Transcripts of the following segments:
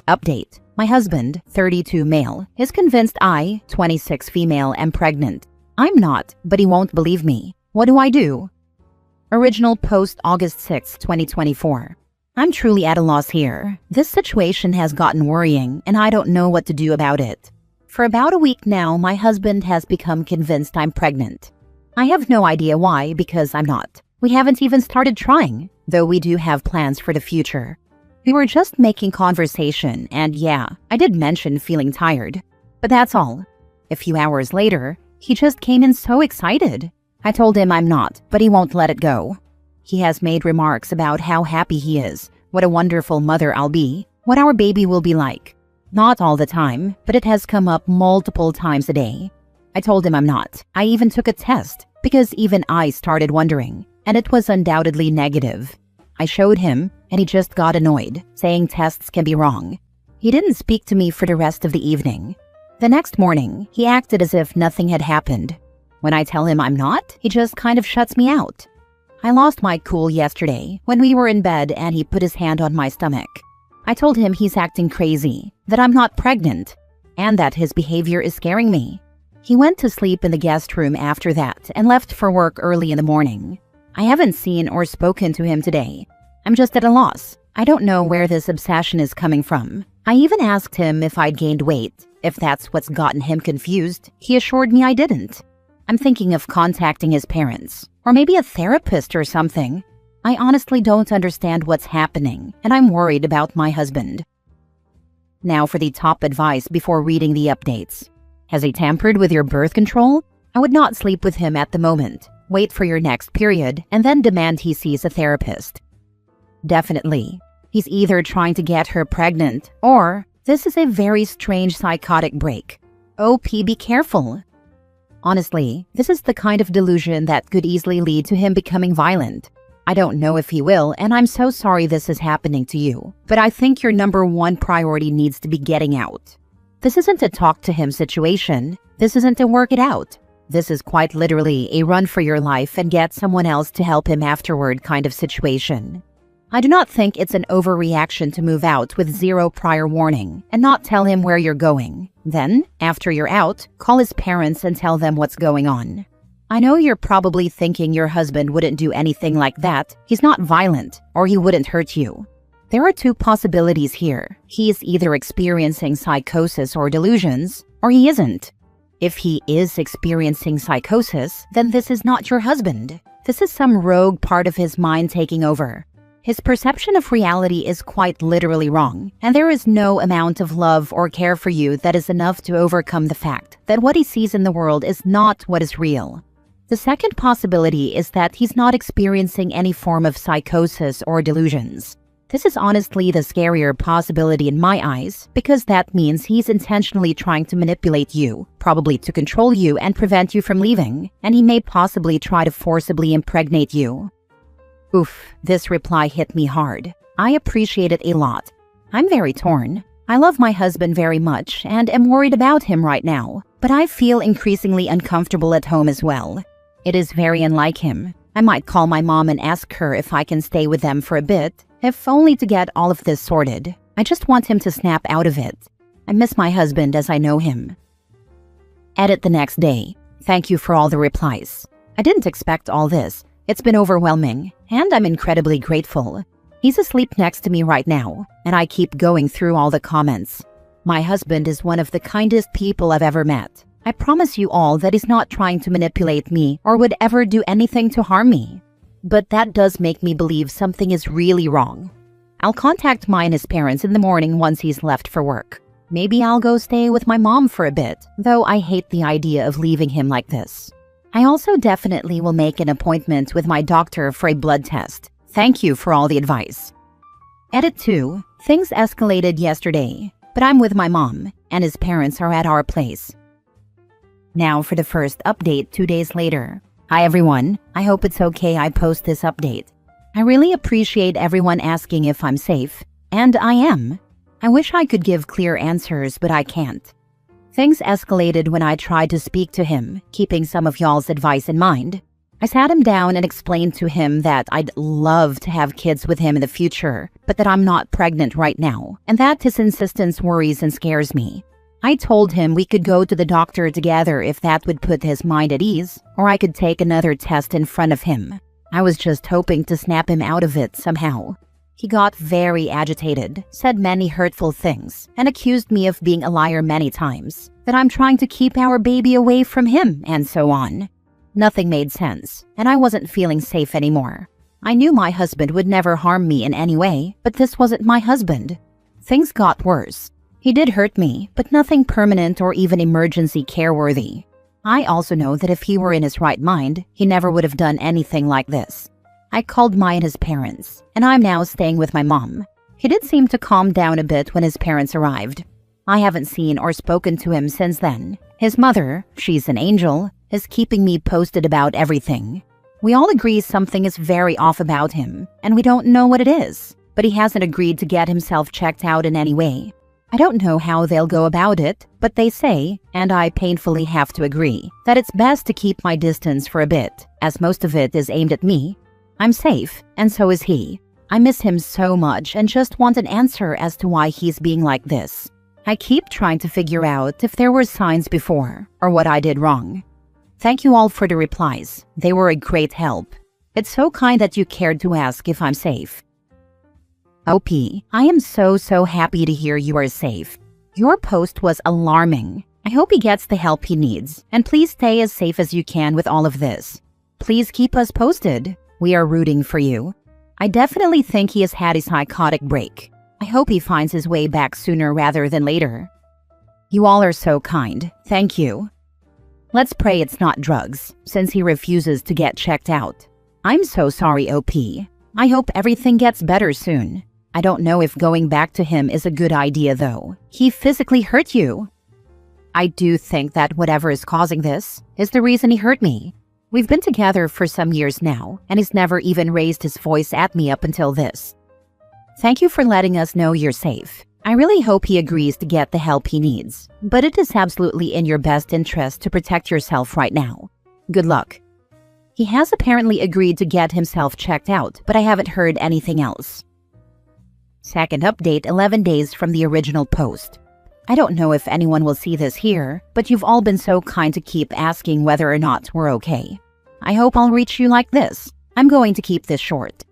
Update. My husband, 32 male, is convinced I, 26 female, am pregnant. I'm not, but he won't believe me. What do I do? Original post August 6, 2024. I'm truly at a loss here. This situation has gotten worrying, and I don't know what to do about it. For about a week now, my husband has become convinced I'm pregnant. I have no idea why, because I'm not. We haven't even started trying, though we do have plans for the future. We were just making conversation, and yeah, I did mention feeling tired. But that's all. A few hours later, he just came in so excited. I told him I'm not, but he won't let it go. He has made remarks about how happy he is, what a wonderful mother I'll be, what our baby will be like. Not all the time, but it has come up multiple times a day. I told him I'm not. I even took a test, because even I started wondering, and it was undoubtedly negative. I showed him, and he just got annoyed, saying tests can be wrong. He didn't speak to me for the rest of the evening. The next morning, he acted as if nothing had happened. When I tell him I'm not, he just kind of shuts me out. I lost my cool yesterday when we were in bed and he put his hand on my stomach. I told him he's acting crazy, that I'm not pregnant, and that his behavior is scaring me. He went to sleep in the guest room after that and left for work early in the morning. I haven't seen or spoken to him today. I'm just at a loss. I don't know where this obsession is coming from. I even asked him if I'd gained weight. If that's what's gotten him confused, he assured me I didn't. I'm thinking of contacting his parents, or maybe a therapist or something. I honestly don't understand what's happening, and I'm worried about my husband. Now for the top advice before reading the updates. Has he tampered with your birth control? I would not sleep with him at the moment. Wait for your next period, and then demand he sees a therapist. Definitely. He's either trying to get her pregnant, or this is a very strange psychotic break. OP, be careful. Honestly, this is the kind of delusion that could easily lead to him becoming violent. I don't know if he will, and I'm so sorry this is happening to you, but I think your number one priority needs to be getting out. This isn't a talk to him situation. This isn't a work it out. This is quite literally a run for your life and get someone else to help him afterward kind of situation. I do not think it's an overreaction to move out with zero prior warning and not tell him where you're going. Then, after you're out, call his parents and tell them what's going on. I know you're probably thinking your husband wouldn't do anything like that. He's not violent, or he wouldn't hurt you. There are two possibilities here. He is either experiencing psychosis or delusions, or he isn't. If he is experiencing psychosis, then this is not your husband. This is some rogue part of his mind taking over. His perception of reality is quite literally wrong, and there is no amount of love or care for you that is enough to overcome the fact that what he sees in the world is not what is real. The second possibility is that he's not experiencing any form of psychosis or delusions. This is honestly the scarier possibility in my eyes, because that means he's intentionally trying to manipulate you, probably to control you and prevent you from leaving, and he may possibly try to forcibly impregnate you. Oof, this reply hit me hard. I appreciate it a lot. I'm very torn. I love my husband very much and am worried about him right now, but I feel increasingly uncomfortable at home as well. It is very unlike him. I might call my mom and ask her if I can stay with them for a bit, if only to get all of this sorted. I just want him to snap out of it. I miss my husband as I know him. Edit the next day. Thank you for all the replies. I didn't expect all this. It's been overwhelming, and I'm incredibly grateful. He's asleep next to me right now, and I keep going through all the comments. My husband is one of the kindest people I've ever met. I promise you all that he's not trying to manipulate me or would ever do anything to harm me. But that does make me believe something is really wrong. I'll contact Maya and his parents in the morning once he's left for work. Maybe I'll go stay with my mom for a bit, though I hate the idea of leaving him like this. I also definitely will make an appointment with my doctor for a blood test. Thank you for all the advice. Edit 2. Things escalated yesterday, but I'm with my mom, and his parents are at our place. Now for the first update 2 days later. Hi everyone, I hope it's okay I post this update. I really appreciate everyone asking if I'm safe, and I am. I wish I could give clear answers, but I can't. Things escalated when I tried to speak to him, keeping some of y'all's advice in mind. I sat him down and explained to him that I'd love to have kids with him in the future, but that I'm not pregnant right now, and that his insistence worries and scares me. I told him we could go to the doctor together if that would put his mind at ease, or I could take another test in front of him. I was just hoping to snap him out of it somehow. He got very agitated, said many hurtful things, and accused me of being a liar many times, that I'm trying to keep our baby away from him, and so on. Nothing made sense, and I wasn't feeling safe anymore. I knew my husband would never harm me in any way, but this wasn't my husband. Things got worse. He did hurt me, but nothing permanent or even emergency care worthy. I also know that if he were in his right mind, he never would have done anything like this. I called Mai and his parents, and I'm now staying with my mom. He did seem to calm down a bit when his parents arrived. I haven't seen or spoken to him since then. His mother, she's an angel, is keeping me posted about everything. We all agree something is very off about him, and we don't know what it is, but he hasn't agreed to get himself checked out in any way. I don't know how they'll go about it, but they say, and I painfully have to agree, that it's best to keep my distance for a bit, as most of it is aimed at me. I'm safe, and so is he. I miss him so much and just want an answer as to why he's being like this. I keep trying to figure out if there were signs before, or what I did wrong. Thank you all for the replies. They were a great help. It's so kind that you cared to ask if I'm safe. OP, I am so happy to hear you are safe. Your post was alarming. I hope he gets the help he needs, and please stay as safe as you can with all of this. Please keep us posted. We are rooting for you. I definitely think he has had a psychotic break. I hope he finds his way back sooner rather than later. You all are so kind. Thank you. Let's pray it's not drugs, since he refuses to get checked out. I'm so sorry, OP. I hope everything gets better soon. I don't know if going back to him is a good idea, though. He physically hurt you. I do think that whatever is causing this is the reason he hurt me. We've been together for some years now, and he's never even raised his voice at me up until this. Thank you for letting us know you're safe. I really hope he agrees to get the help he needs, but it is absolutely in your best interest to protect yourself right now. Good luck. He has apparently agreed to get himself checked out, but I haven't heard anything else. Second update 11 days from the original post. I don't know if anyone will see this here, but you've all been so kind to keep asking whether or not we're okay. I hope I'll reach you like this. I'm going to keep this short.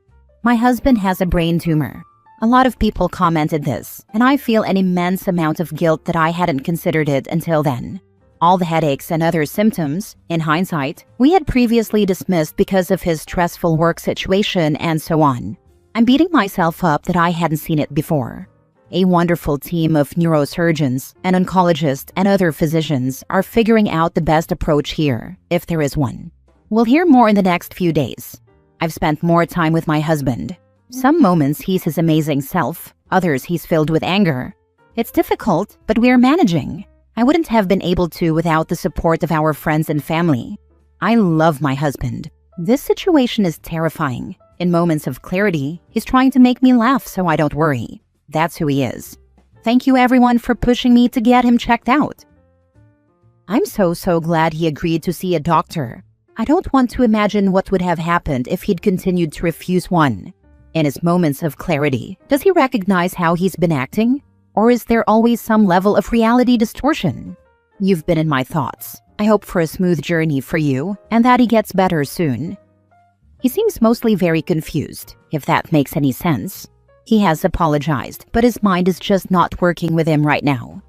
My husband has a brain tumor. A lot of people commented this, and I feel an immense amount of guilt that I hadn't considered it until then. All the headaches and other symptoms, in hindsight, we had previously dismissed because of his stressful work situation and so on. I'm beating myself up that I hadn't seen it before. A wonderful team of neurosurgeons, an oncologist, and other physicians are figuring out the best approach here, if there is one. We'll hear more in the next few days. I've spent more time with my husband. Some moments he's his amazing self, others he's filled with anger. It's difficult, but we're managing. I wouldn't have been able to without the support of our friends and family. I love my husband. This situation is terrifying. In moments of clarity, he's trying to make me laugh so I don't worry. That's who he is. Thank you everyone for pushing me to get him checked out. I'm so glad he agreed to see a doctor. I don't want to imagine what would have happened if he'd continued to refuse one. In his moments of clarity, does he recognize how he's been acting? Or is there always some level of reality distortion? You've been in my thoughts. I hope for a smooth journey for you and that he gets better soon. He seems mostly very confused, if that makes any sense. He has apologized, but his mind is just not working with him right now.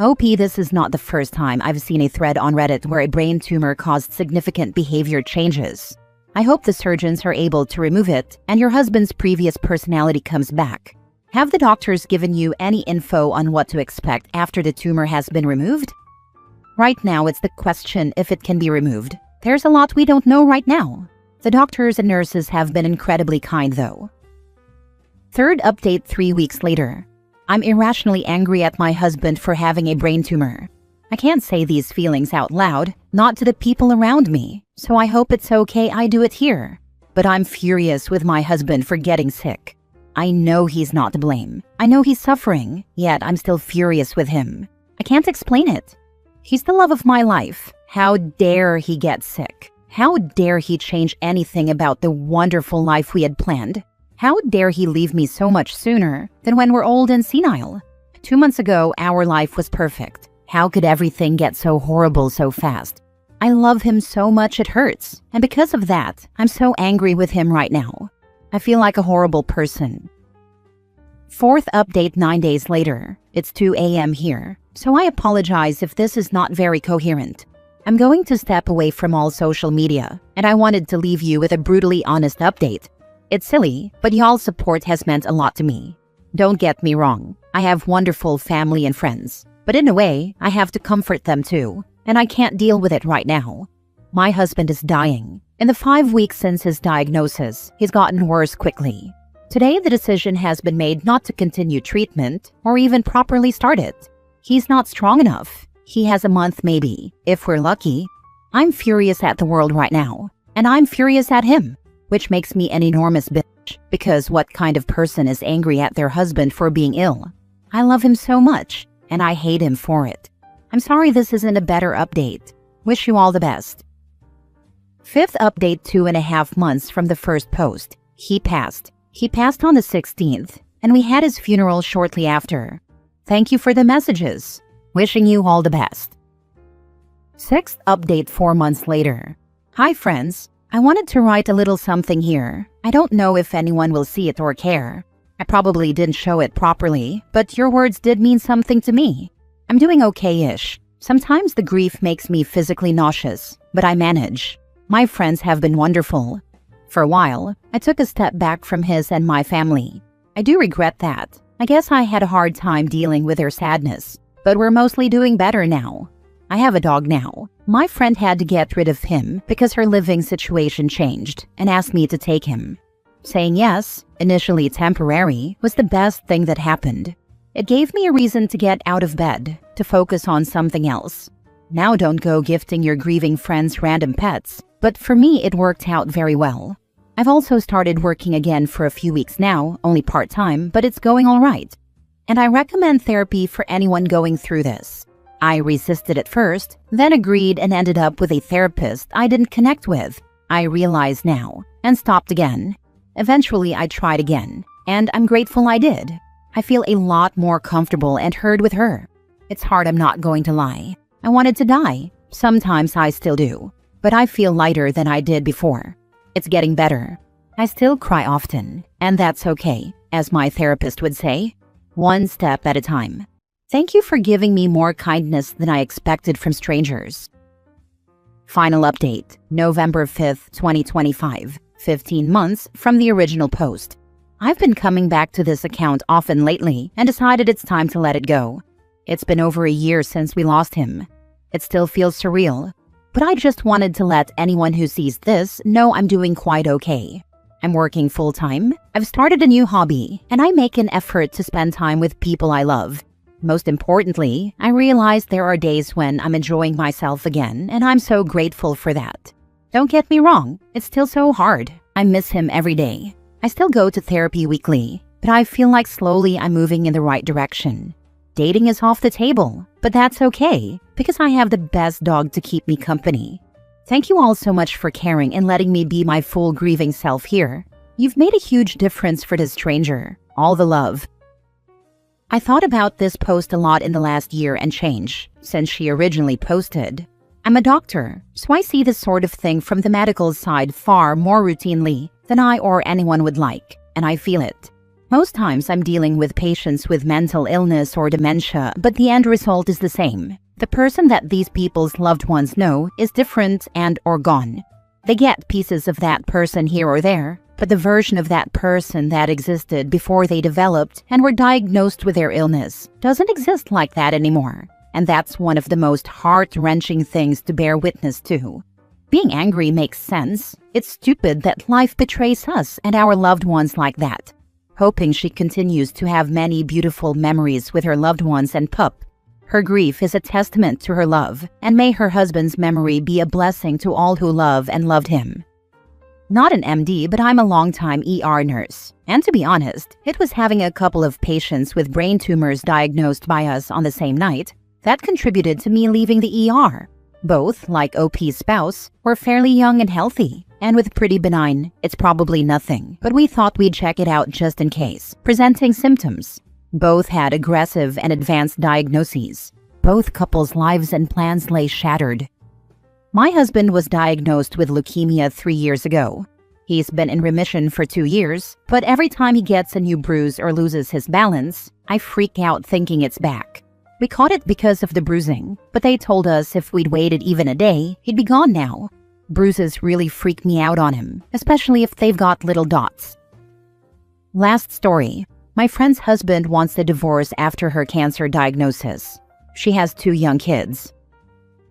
OP, this is not the first time I've seen a thread on Reddit where a brain tumor caused significant behavior changes. I hope the surgeons are able to remove it and your husband's previous personality comes back. Have the doctors given you any info on what to expect after the tumor has been removed? Right now, it's the question if it can be removed. There's a lot we don't know right now. The doctors and nurses have been incredibly kind, though. Third update 3 weeks later. I'm irrationally angry at my husband for having a brain tumor. I can't say these feelings out loud, not to the people around me, so I hope it's okay I do it here. But I'm furious with my husband for getting sick. I know he's not to blame. I know he's suffering, yet I'm still furious with him. I can't explain it. He's the love of my life. How dare he get sick? How dare he change anything about the wonderful life we had planned? How dare he leave me so much sooner than when we're old and senile? 2 months ago, our life was perfect. How could everything get so horrible so fast? I love him so much it hurts, and because of that, I'm so angry with him right now. I feel like a horrible person. Fourth update 9 days later. It's 2 a.m. here, so I apologize if this is not very coherent. I'm going to step away from all social media, and I wanted to leave you with a brutally honest update. It's silly, but y'all's support has meant a lot to me. Don't get me wrong, I have wonderful family and friends, but in a way, I have to comfort them too, and I can't deal with it right now. My husband is dying. In the 5 weeks since his diagnosis, he's gotten worse quickly. Today, the decision has been made not to continue treatment or even properly start it. He's not strong enough. He has a month maybe, if we're lucky. I'm furious at the world right now, and I'm furious at him, which makes me an enormous bitch, because what kind of person is angry at their husband for being ill? I love him so much, and I hate him for it. I'm sorry this isn't a better update. Wish you all the best. Fifth update 2.5 months from the first post. He passed. He passed on the 16th, and we had his funeral shortly after. Thank you for the messages. Wishing you all the best. Sixth update 4 months later. Hi friends, I wanted to write a little something here. I don't know if anyone will see it or care. I probably didn't show it properly, but your words did mean something to me. I'm doing okay-ish. Sometimes the grief makes me physically nauseous, but I manage. My friends have been wonderful. For a while, I took a step back from his and my family. I do regret that. I guess I had a hard time dealing with their sadness. But we're mostly doing better now. I have a dog now. My friend had to get rid of him because her living situation changed and asked me to take him. Saying yes, initially temporary, was the best thing that happened. It gave me a reason to get out of bed, to focus on something else. Now don't go gifting your grieving friends random pets, but for me it worked out very well. I've also started working again for a few weeks now, only part-time, but it's going all right. And I recommend therapy for anyone going through this. I resisted at first, then agreed and ended up with a therapist I didn't connect with. I realize now, and stopped again. Eventually, I tried again, and I'm grateful I did. I feel a lot more comfortable and heard with her. It's hard, I'm not going to lie. I wanted to die. Sometimes I still do, but I feel lighter than I did before. It's getting better. I still cry often, and that's okay, as my therapist would say. One step at a time. Thank you for giving me more kindness than I expected from strangers. Final update, November 5th, 2025, 15 months from the original post. I've been coming back to this account often lately and decided it's time to let it go. It's been over a year since we lost him. It still feels surreal, but I just wanted to let anyone who sees this know I'm doing quite okay. I'm working full-time, I've started a new hobby, and I make an effort to spend time with people I love. Most importantly, I realize there are days when I'm enjoying myself again, and I'm so grateful for that. Don't get me wrong, it's still so hard. I miss him every day. I still go to therapy weekly, but I feel like slowly I'm moving in the right direction. Dating is off the table, but that's okay, because I have the best dog to keep me company. Thank you all so much for caring and letting me be my full grieving self here. You've made a huge difference for this stranger. All the love. I thought about this post a lot in the last year and change, since she originally posted. I'm a doctor, so I see this sort of thing from the medical side far more routinely than I or anyone would like, and I feel it. Most times I'm dealing with patients with mental illness or dementia, but the end result is the same. The person that these people's loved ones know is different and or gone. They get pieces of that person here or there, but the version of that person that existed before they developed and were diagnosed with their illness doesn't exist like that anymore. And that's one of the most heart-wrenching things to bear witness to. Being angry makes sense. It's stupid that life betrays us and our loved ones like that. Hoping she continues to have many beautiful memories with her loved ones and pup. Her grief is a testament to her love, and may her husband's memory be a blessing to all who love and loved him. Not an MD, but I'm a longtime ER nurse. And to be honest, it was having a couple of patients with brain tumors diagnosed by us on the same night that contributed to me leaving the ER. Both, like OP's spouse, were fairly young and healthy, and with pretty benign, it's probably nothing, but we thought we'd check it out just in case, presenting symptoms. Both had aggressive and advanced diagnoses. Both couples' lives and plans lay shattered. My husband was diagnosed with leukemia 3 years ago. He's been in remission for 2 years, but every time he gets a new bruise or loses his balance, I freak out thinking it's back. We caught it because of the bruising, but they told us if we'd waited even a day, he'd be gone now. Bruises really freak me out on him, especially if they've got little dots. Last story. My friend's husband wants a divorce after her cancer diagnosis. She has 2 young kids.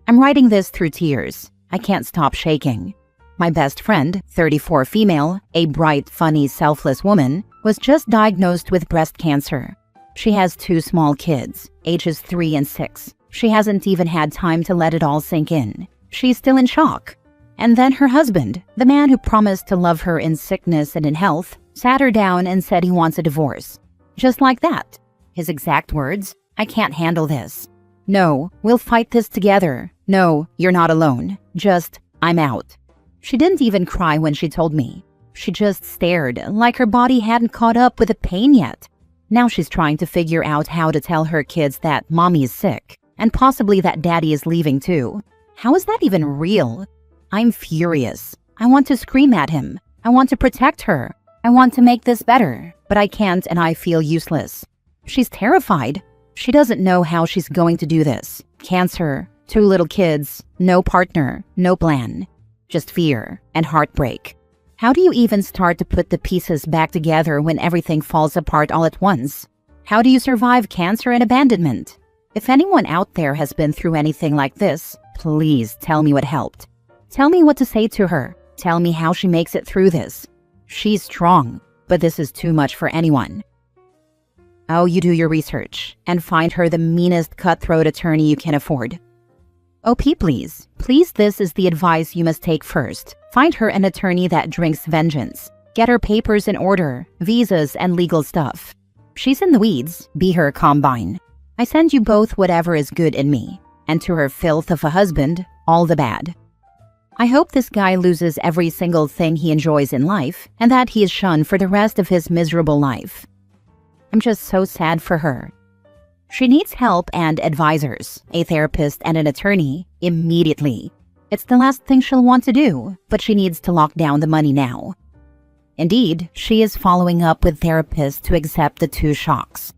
I'm writing this through tears. I can't stop shaking. My best friend, 34 female, a bright, funny, selfless woman, was just diagnosed with breast cancer. She has 2 small kids, ages 3 and 6. She hasn't even had time to let it all sink in. She's still in shock. And then her husband, the man who promised to love her in sickness and in health, sat her down and said he wants a divorce. Just like that. His exact words, "I can't handle this. No, we'll fight this together. No, you're not alone. Just, I'm out." She didn't even cry when she told me. She just stared, like her body hadn't caught up with the pain yet. Now she's trying to figure out how to tell her kids that mommy is sick, and possibly that daddy is leaving too. How is that even real? I'm furious. I want to scream at him. I want to protect her. I want to make this better, but I can't and I feel useless. She's terrified. She doesn't know how she's going to do this. Cancer, 2 little kids, no partner, no plan. Just fear and heartbreak. How do you even start to put the pieces back together when everything falls apart all at once? How do you survive cancer and abandonment? If anyone out there has been through anything like this, please tell me what helped. Tell me what to say to her. Tell me how she makes it through this. She's strong, but this is too much for anyone. Oh, you do your research and find her the meanest cutthroat attorney you can afford. OP, please. Please, this is the advice you must take first. Find her an attorney that drinks vengeance. Get her papers in order, visas and legal stuff. She's in the weeds. Be her combine. I send you both whatever is good in me. And to her filth of a husband, all the bad. I hope this guy loses every single thing he enjoys in life and that he is shunned for the rest of his miserable life. I'm just so sad for her. She needs help and advisors, a therapist and an attorney, immediately. It's the last thing she'll want to do, but she needs to lock down the money now. Indeed, she is following up with therapists to accept the 2 shocks.